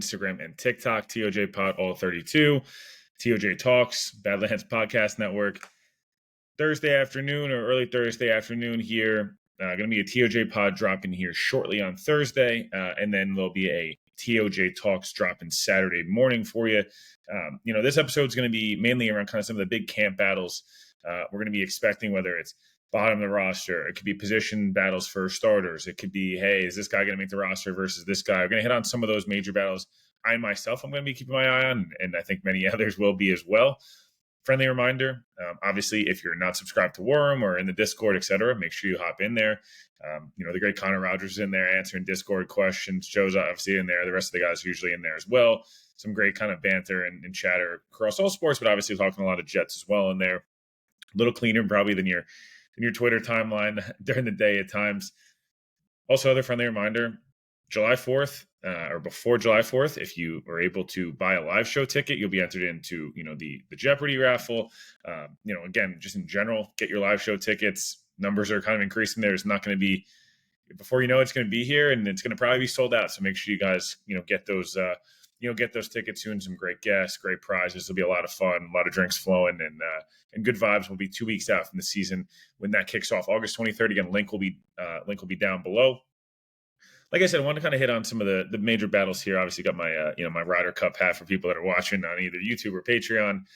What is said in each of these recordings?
Instagram and TikTok, TOJ Pod All 32, TOJ Talks, Badlands Podcast Network. Thursday afternoon or early Thursday afternoon here. Going to be a TOJ Pod dropping here shortly on Thursday, and then there'll be a TOJ Talks dropping Saturday morning for you. This episode is going to be mainly around kind of some of the big camp battles we're going to be expecting, whether it's bottom of the roster. It could be position battles for starters. It could be, hey, is this guy going to make the roster versus this guy? We're going to hit on some of those major battles. I myself, I'm going to be keeping my eye on, and I think many others will be as well. Friendly reminder, obviously, if you're not subscribed to Worm or in the Discord, etc., make sure you hop in there. The great Connor Rogers is in there answering Discord questions. Joe's obviously in there. The rest of the guys are usually in there as well. Some great kind of banter and chatter across all sports, but obviously talking a lot of Jets as well in there. A little cleaner probably than your Twitter timeline during the day at times. Also, other friendly reminder, July 4th or before July 4th, if you are able to buy a live show ticket, you'll be entered into, the Jeopardy raffle. Again, just in general, get your live show tickets. Numbers are kind of increasing there. It's not going to be, before you know it's going to be here, and it's going to probably be sold out. So make sure you guys, get those tickets soon. Some great guests, great prizes. It'll be a lot of fun, a lot of drinks flowing, and good vibes. Will be 2 weeks out from the season when that kicks off, August 23rd. Again, link will be down below. Like I said, I want to kind of hit on some of the major battles here. Obviously, got my my Ryder Cup hat for people that are watching on either YouTube or Patreon.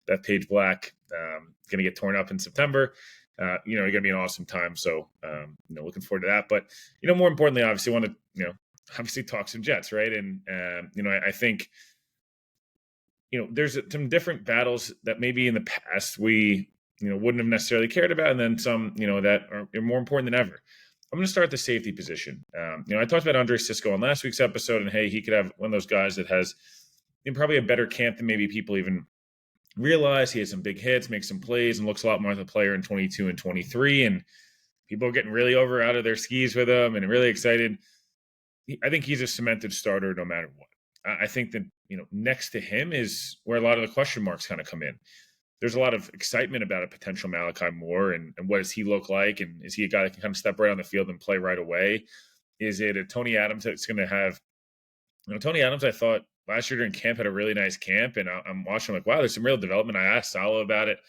That page black, going to get torn up in September. You're going to be an awesome time. So, looking forward to that. But more importantly, obviously, want to obviously talk some Jets, right? And I think there's some different battles that maybe in the past we wouldn't have necessarily cared about, and then some that are more important than ever. I'm going to start at the safety position. I talked about Andre Sisco on last week's episode, and hey, he could have one of those guys that has probably a better camp than maybe people even realize. He has some big hits, makes some plays, and looks a lot more like a player in 22 and 23. And people are getting really out of their skis with him and really excited. I think he's a cemented starter no matter what. I think that next to him is where a lot of the question marks kind of come in. There's a lot of excitement about a potential Malachi Moore and what does he look like? And is he a guy that can kind of step right on the field and play right away? Is it a Tony Adams that's going to have, Tony Adams, I thought last year during camp had a really nice camp, and I'm watching like, wow, there's some real development. I asked Salo about it,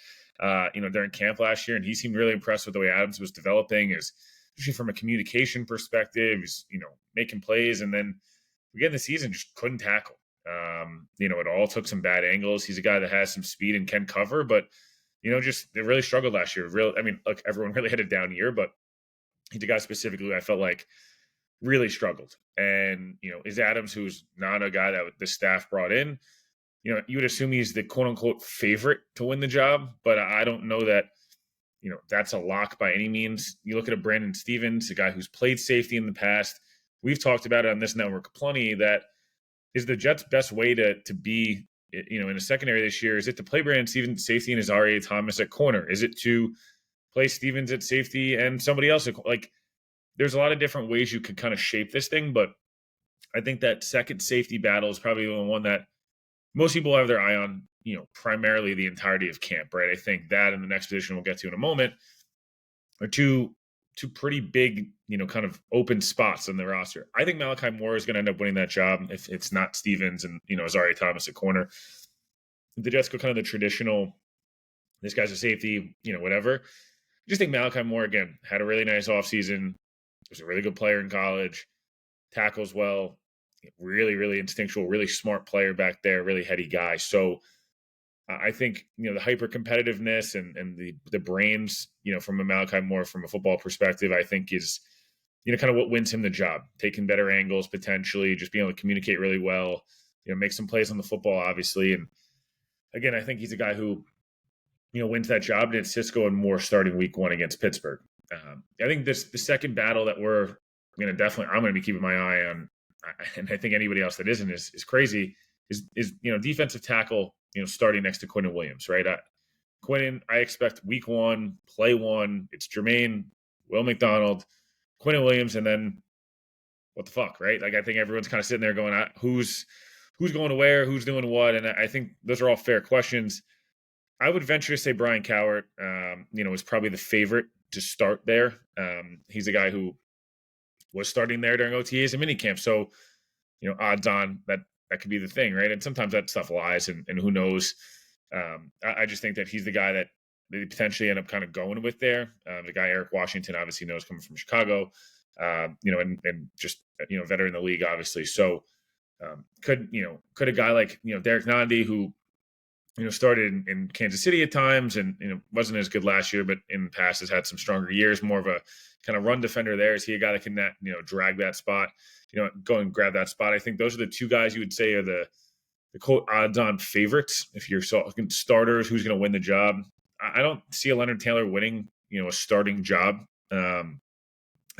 during camp last year, and he seemed really impressed with the way Adams was developing, especially from a communication perspective, making plays. And then we get in the season, just couldn't tackle. It all took some bad angles. He's a guy that has some speed and can cover, but they really struggled last year. Look, everyone really had a down year, but he's a guy specifically who I felt like really struggled. And is Adams, who's not a guy that the staff brought in. You would assume he's the quote unquote favorite to win the job, but I don't know that that's a lock by any means. You look at a Brandon Stevens, a guy who's played safety in the past. We've talked about it on this network plenty. That is the Jets' best way to be, in a secondary this year. Is it to play Brandon Stevens safety and Azaria Thomas at corner? Is it to play Stevens at safety and somebody else? Like, there's a lot of different ways you could kind of shape this thing, but I think that second safety battle is probably the one that most people have their eye on, primarily the entirety of camp, right? I think that and the next position we'll get to in a moment are two pretty big, kind of open spots on the roster. I think Malachi Moore is going to end up winning that job if it's not Stevens and, Azaria Thomas at corner. The Jets go kind of the traditional, this guy's a safety, whatever. I just think Malachi Moore, again, had a really nice offseason. Was a really good player in college, tackles well, really, really instinctual, really smart player back there, really heady guy. So I think, the hyper competitiveness and the brains, from a Malachi Moore, from a football perspective, I think is, kind of what wins him the job. Taking better angles, potentially, just being able to communicate really well, make some plays on the football, obviously. And again, I think he's a guy who, wins that job. And it's Sisco and Moore starting week 1 against Pittsburgh. I think the second battle that I'm going to be keeping my eye on, and I think anybody else that isn't is crazy, is defensive tackle, starting next to Quinnen Williams, right? Quinnen, I expect week 1, play 1, it's Jermaine, Will McDonald, Quinnen Williams, and then what the fuck, right? Like, I think everyone's kind of sitting there going, who's going to where, who's doing what, and I think those are all fair questions. I would venture to say Brian Cowart, is probably the favorite to start there. He's a guy who was starting there during OTAs and minicamp. So, odds on that that could be the thing, right? And sometimes that stuff lies, and who knows. I just think that he's the guy that they potentially end up kind of going with there. The guy Eric Washington obviously knows coming from Chicago, and just veteran in the league, obviously. So could a guy like Derek Nandi, who started in Kansas City at times and wasn't as good last year, but in the past has had some stronger years, more of a kind of run defender there. Is he a guy that can drag that spot, go and grab that spot? I think those are the two guys you would say are the quote odds-on favorites. If you're starters, who's going to win the job? I don't see a Leonard Taylor winning, a starting job. I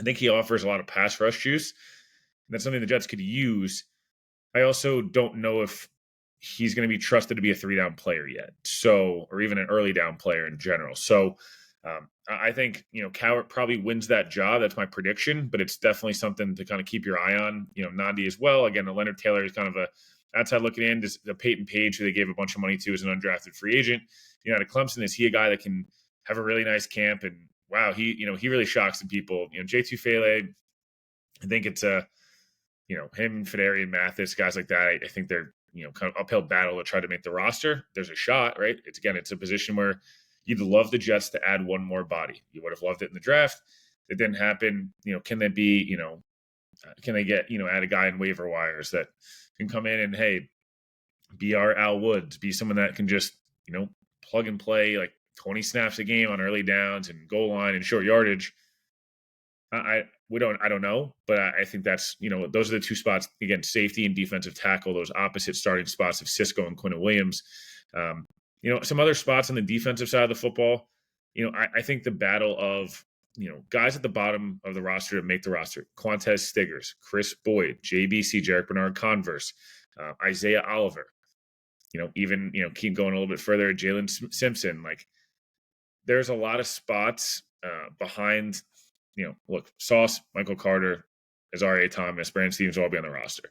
think he offers a lot of pass rush juice. And that's something the Jets could use. I also don't know if he's going to be trusted to be a 3-down player yet. So, or even an early down player in general. So, I think, Cowart probably wins that job. That's my prediction, but it's definitely something to kind of keep your eye on. Nandi as well. Again, the Leonard Taylor is kind of a outside looking in. The Peyton Page, who they gave a bunch of money to as an undrafted free agent, at Clemson, is he a guy that can have a really nice camp? And wow, he really shocks some people. J2 Fele, I think it's him, Federian Mathis, guys like that. I think they're, kind of uphill battle to try to make the roster. There's a shot, right? It's a position where you'd love the Jets to add one more body. You would have loved it in the draft. It didn't happen. Can they be, can they get, add a guy in waiver wires that can come in and, hey, be our Al Woods, be someone that can just, plug and play like 20 snaps a game on early downs and goal line and short yardage. I don't know, but I think that's, those are the two spots, again, safety and defensive tackle, those opposite starting spots of Cisco and Quinn Williams. Some other spots on the defensive side of the football, I think the battle of, guys at the bottom of the roster to make the roster, Quantez Stiggers, Chris Boyd, JBC, Jarek Bernard Converse, Isaiah Oliver, even, keep going a little bit further, Jalen Simpson. Like, there's a lot of spots behind, look, Sauce, Michael Carter, Azareye'h Thomas, Brandon Stevens will all be on the roster.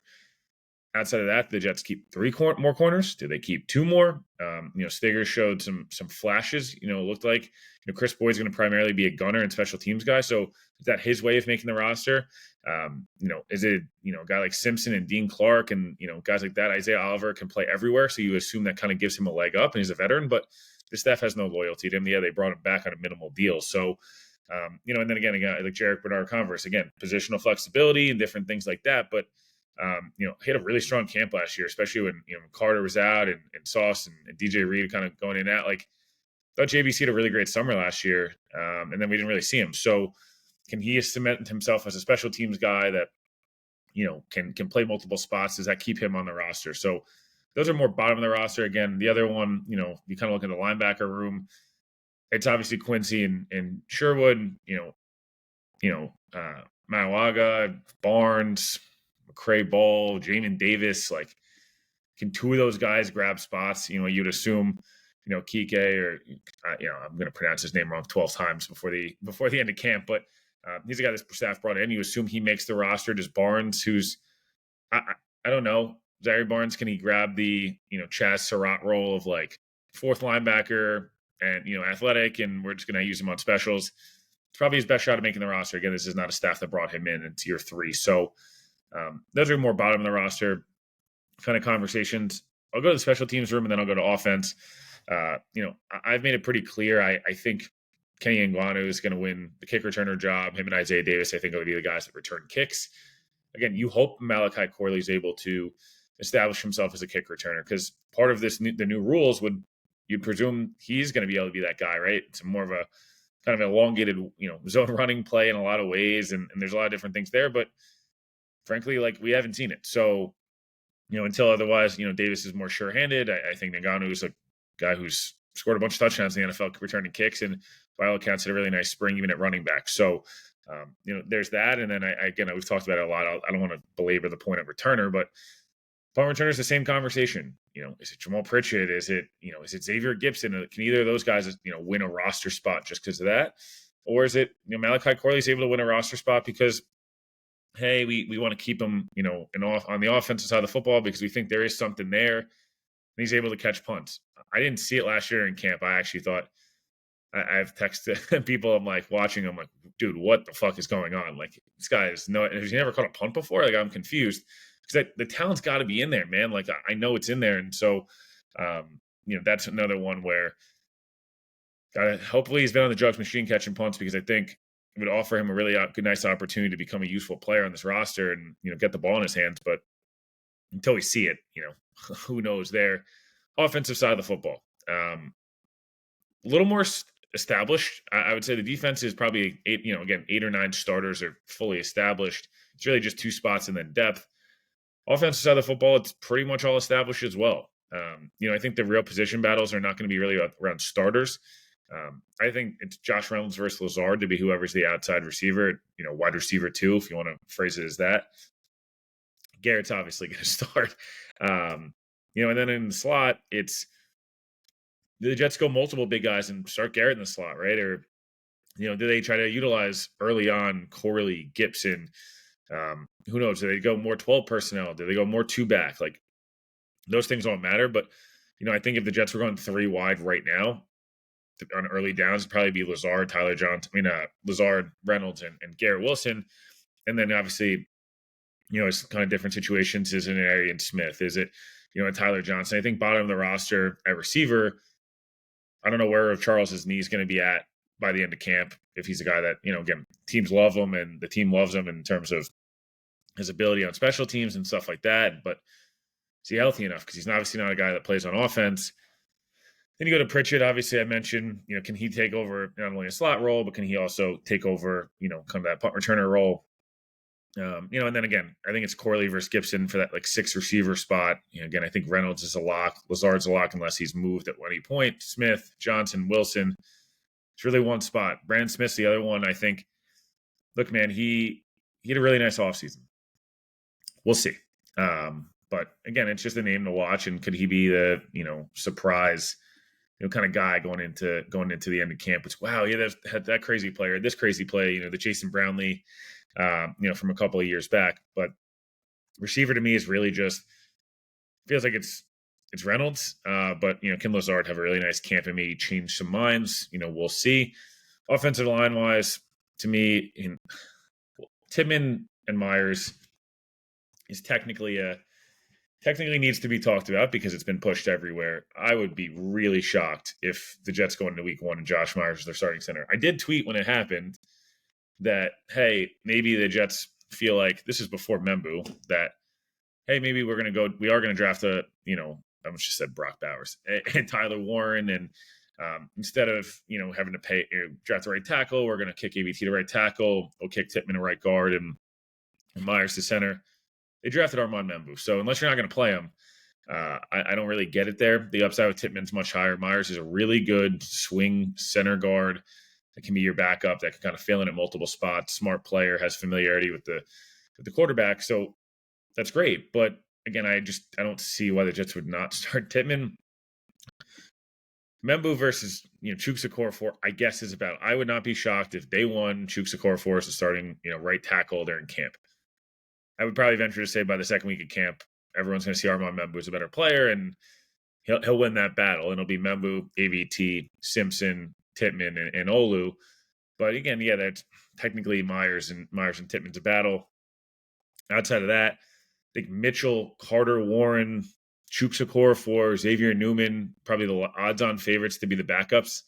Outside of that, the Jets keep 3 more corners. Do they keep 2 more? Stiggers showed some flashes. It looked like Chris Boyd's going to primarily be a gunner and special teams guy. So is that his way of making the roster? Is it a guy like Simpson and Dean Clark and guys like that? Isaiah Oliver can play everywhere, so you assume that kind of gives him a leg up, and he's a veteran. But the staff has no loyalty to him. Yeah, they brought him back on a minimal deal. So and then again, like Jarek Bernard Converse, again, positional flexibility and different things like that. But he had a really strong camp last year, especially when Carter was out and Sauce and DJ Reed kind of going in at like. Thought JBC had a really great summer last year, and then we didn't really see him. So, can he cement himself as a special teams guy that can play multiple spots? Does that keep him on the roster? So, those are more bottom of the roster. Again, the other one, you kind of look at the linebacker room. It's obviously Quincy and Sherwood. Manawaga, Barnes, McCray Ball, Jamin Davis. Like, can 2 of those guys grab spots? You'd assume. Kike, or I'm going to pronounce his name wrong 12 times before the end of camp, but he's a guy that staff brought in. You assume he makes the roster. Does Barnes, who's I don't know, Zaire Barnes, can he grab the Chaz Surratt role of like 4th linebacker and athletic, and we're just going to use him on specials? It's probably his best shot at making the roster. Again, this is not a staff that brought him in year 3, so those are more bottom of the roster kind of conversations. I'll go to the special teams room and then I'll go to offense. I've made it pretty clear. I think Kenny Ngannou is going to win the kick returner job. Him and Isaiah Davis, I think, will be the guys that return kicks. Again, you hope Malachi Corley is able to establish himself as a kick returner, because part of the new rules you'd presume he's going to be able to be that guy, right? It's more of a kind of elongated, zone running play in a lot of ways, and there's a lot of different things there. But frankly, like, we haven't seen it. So, until otherwise, Davis is more sure-handed. I think Ngannou is a guy who's scored a bunch of touchdowns in the NFL returning kicks, and by all accounts had a really nice spring even at running back. So, there's that. And then we've talked about it a lot. I don't want to belabor the point of returner, but punt returner is the same conversation. Is it Jamal Pritchett? Is it Xavier Gibson? Can either of those guys, win a roster spot just because of that? Or is it, Malachi Corley is able to win a roster spot because, hey, we want to keep him, on the offensive side of the football because we think there is something there, and he's able to catch punts. I didn't see it last year in camp. I actually thought, I've texted people. I'm like watching. I'm like, dude, what the fuck is going on? Like, this guy has never caught a punt before. Like, I'm confused. because the talent's got to be in there, man. Like I know it's in there, and so that's another one where hopefully he's been on the drugs machine catching punts, because I think it would offer him a really good, nice opportunity to become a useful player on this roster and get the ball in his hands. But until we see it, who knows there. Offensive side of the football. A little more established. I would say the defense is probably 8 or 9 starters are fully established. It's really just 2 spots and then depth. Offensive side of the football, it's pretty much all established as well. I think the real position battles are not going to be really around starters. I think it's Josh Reynolds versus Lazard to be whoever's the outside receiver, wide receiver 2, if you want to phrase it as that. Garrett's obviously going to start. And then in the slot, it's the Jets go multiple big guys and start Garrett in the slot, right? Or, do they try to utilize early on Corley, Gibson? Who knows? Do they go more 12 personnel? Do they go more 2 back? Like, those things don't matter. But, I think if the Jets were going 3 wide right now on early downs, it'd probably be Lazard, Lazard, Reynolds, and Garrett Wilson. And then obviously, it's kind of different situations. Is it an Arian Smith? Is it, a Tyler Johnson? I think bottom of the roster at receiver, I don't know where Charles's knee is going to be at by the end of camp. If he's a guy that, again, teams love him and the team loves him in terms of his ability on special teams and stuff like that. But is he healthy enough? Because he's obviously not a guy that plays on offense. Then you go to Pritchett. Obviously, I mentioned, can he take over not only a slot role, but can he also take over, kind of that punt returner role? And then again, I think it's Corley versus Gibson for that 6 receiver spot. Again, I think Reynolds is a lock. Lazard's a lock unless he's moved at any point. Smith, Johnson, Wilson. It's really one spot. Brandon Smith's the other one. I think, look, man, he had a really nice offseason. We'll see. But again, it's just a name to watch. And could he be the, surprise, kind of guy going into the end of camp? It's, wow, yeah, had that crazy player, this crazy play, the Jason Brownlee, from a couple of years back. But receiver to me is really just feels like it's Reynolds. But can Lazard have a really nice camp and maybe change some minds? We'll see. Offensive line wise, to me, Tippmann and Myers is technically needs to be talked about because it's been pushed everywhere. I would be really shocked if the Jets go into week 1 and Josh Myers is their starting center. I did tweet when it happened that, hey, maybe the Jets feel like, this is before Membu, that, hey, maybe we are going to draft I almost just said Brock Bowers and Tyler Warren. And instead of, having to draft the right tackle, we're going to kick ABT to right tackle. We'll kick Tippmann to right guard and Myers to center. They drafted Armand Membu. So unless you're not going to play him, I don't really get it there. The upside with Tippmann's much higher. Myers is a really good swing center guard that can be your backup, that can kind of fill in at multiple spots. Smart player, has familiarity with the quarterback. So that's great. But again, I don't see why the Jets would not start Tippmann. Membu versus Chuks Okorafor, I guess is about. I would not be shocked if day 1 Chuks Okorafor is starting right tackle there in camp. I would probably venture to say by the second week of camp, everyone's going to see Armand Membu as a better player, and he'll win that battle. And it'll be Membu, AVT, Simpson, Tippmann, and Olu. But again, yeah, that's technically Myers and Tippmann's a battle. Outside of that, I think Mitchell, Carter, Warren, Chuks Okorafor, Xavier Newman, probably the odds-on favorites to be the backups.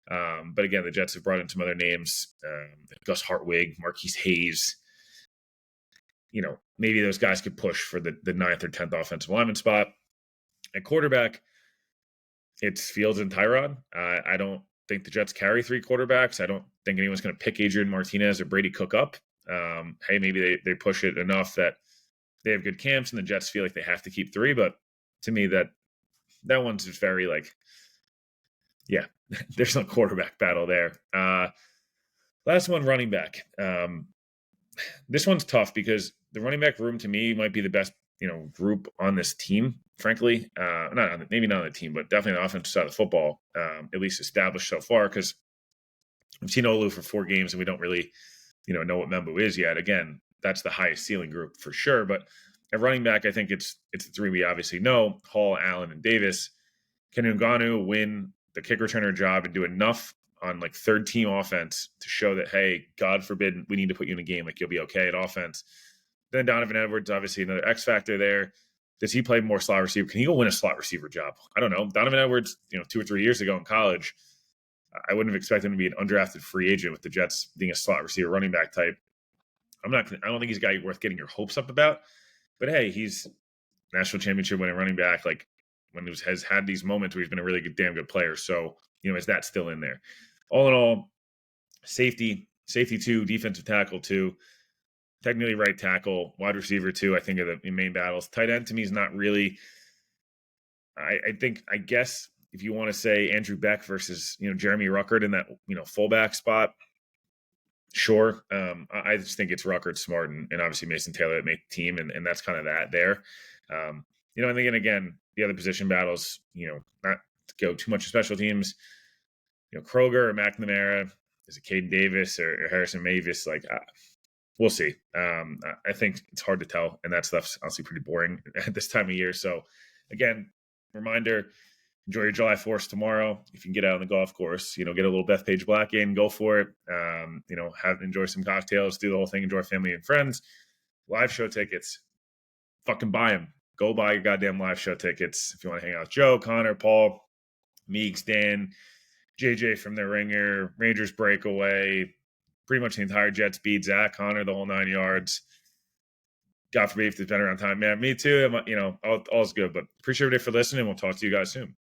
But again, the Jets have brought in some other names, Gus Hartwig, Marquise Hayes. Maybe those guys could push for the 9th or 10th offensive lineman spot. At quarterback, it's Fields and Tyrod. I don't think the Jets carry 3 quarterbacks. I don't think anyone's going to pick Adrian Martinez or Brady Cook up. Hey, maybe they push it enough that they have good camps and the Jets feel like they have to keep 3. But to me, that one's just very yeah, there's no quarterback battle there. Last one, running back. This one's tough because the running back room to me might be the best, group on this team, frankly. Maybe not on the team, but definitely on the offensive side of football, at least established so far, because we've seen Olu for 4 games and we don't really, know what Membu is yet. Again, that's the highest ceiling group for sure. But at running back, I think it's the 3 we obviously know: Hall, Allen, and Davis. Can Ngannou win the kick returner job and do enough on 3rd team offense to show that, hey, God forbid we need to put you in a game, you'll be okay at offense? Then Donovan Edwards, obviously another X factor there. Does he play more slot receiver? Can he go win a slot receiver job? I don't know. Donovan Edwards, 2 or 3 years ago in college, I wouldn't have expected him to be an undrafted free agent with the Jets being a slot receiver running back type. I don't think he's a guy worth getting your hopes up about. But hey, he's national championship winning running back. Like when he has had these moments where he's been a really good, damn good player. So, is that still in there? All in all, safety 2, defensive tackle 2, technically right tackle, wide receiver 2, I think are the main battles. Tight end to me is not really, I guess if you want to say Andrew Beck versus, Jeremy Ruckert in that, fullback spot, sure. I just think it's Ruckert, Smart, and obviously Mason Taylor that make the team, and that's kind of that there. And then again, the other position battles, not to go too much of special teams, Kroger or McNamara, is it Caden Davis or Harrison Mavis? Like, we'll see. I think it's hard to tell, and that stuff's honestly pretty boring at this time of year. So, again, reminder, enjoy your July 4th tomorrow. If you can get out on the golf course, get a little Bethpage Black in, go for it. Enjoy some cocktails, do the whole thing, enjoy family and friends. Live show tickets, fucking buy them. Go buy your goddamn live show tickets. If you want to hang out with Joe, Connor, Paul, Meeks, Dan, JJ from the Ringer, Rangers Breakaway, pretty much the entire Jets beat, Zach, Connor, the whole 9 yards. God forbid if there's been around time. Man, me too. All's good. But appreciate it for listening. We'll talk to you guys soon.